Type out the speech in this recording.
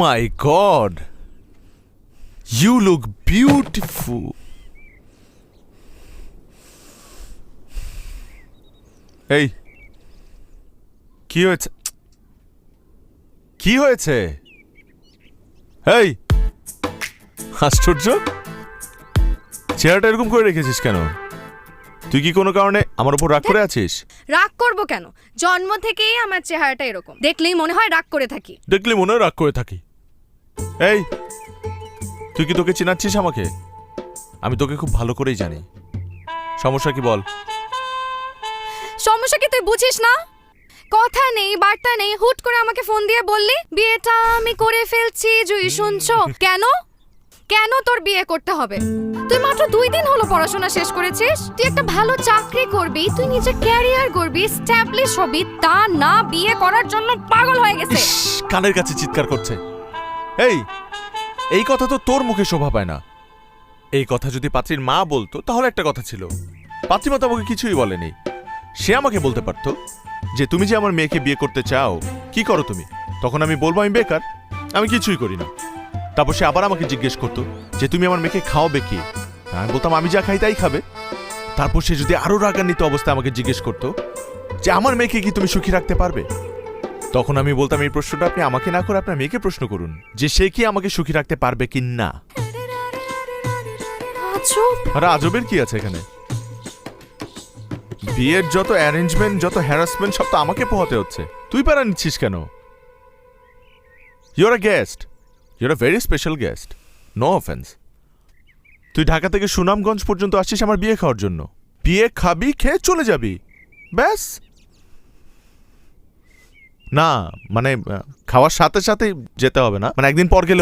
My god, you look beautiful. এই কি হয়েছে? কি হয়েছে? এই আশ্চর্য, চেহারাটা এরকম করে রেখেছিস কেন? তুই কি কোনো কারণে আমার উপর রাগ করে আছিস? রাগ করব কেন? জন্ম থেকেই আমার চেহারাটা এরকম, দেখলেই মনে হয় রাগ করে থাকি। দেখলে মনে হয় রাগ করে থাকি। এই তুই কি তোকে চিনাচ্ছিস আমাকে? আমি তোকে খুব ভালো করেই জানি। সমস্যা কি বল? সমস্যা কি তুই বুঝিস না? কথা নেই বার্তা নেই, হুট করে আমাকে ফোন দিয়ে বললি বিয়েটা আমি করে ফেলছি, জুই শুনছো? কেন কেন তোর বিয়ে করতে হবে? তুই মাত্র 2 দিন হলো পড়াশোনা শেষ করেছিস, তুই একটা ভালো চাকরি করবি, তুই নিজের ক্যারিয়ার করবি, এস্টাবলিশ হবি, তা না বিয়ে করার জন্য পাগল হয়ে গেছে। কানের কাছে চিৎকার করছে। এই কথা তো তোর মুখে শোভা পায় না। এই কথা যদি পাত্রীর মা বলতো তাহলে একটা কথা ছিল। পাত্রী মা তো আমাকে কিছুই বলেনি। সে আমাকে বলতে পারতো যে তুমি যে আমার মেয়েকে বিয়ে করতে চাও, কি করো তুমি? তখন আমি বলবো আমি বেকার, আমি কিছুই করি না। তারপর সে আবার আমাকে জিজ্ঞেস করতো যে তুমি আমার মেয়েকে খাওয়াবে কি? আমি বলতাম আমি যা খাই তাই খাবে। তারপর সে যদি আরো রাগান্বিত অবস্থায় আমাকে জিজ্ঞেস করতো যে আমার মেয়েকে কি তুমি সুখী রাখতে পারবে? তখন আমি বলতাম এই প্রশ্নটা আপনি আমাকে না করে আপনার মেয়েকে প্রশ্ন করুন যে সে কি আমাকে সুখী রাখতে পারবে কি না। আরে আজবের কি আছে এখানে? বিয়ের যত অ্যারেঞ্জমেন্ট, যত হ্যারাসমেন্ট সব তো আমাকে পোহাতে হচ্ছে। তুই প্যারা নিচ্ছিস কেন? You're a guest, you're a very special guest, no offence. তুই ঢাকা থেকে সুনামগঞ্জ পর্যন্ত আসছিস আমার বিয়ে খাওয়ার জন্য। বিয়ে খাবি, খেয়ে চলে যাবি, ব্যাস। না মানে খাওয়ার সাথে সাথে যেতে হবে না, মানে একদিন পর গেলে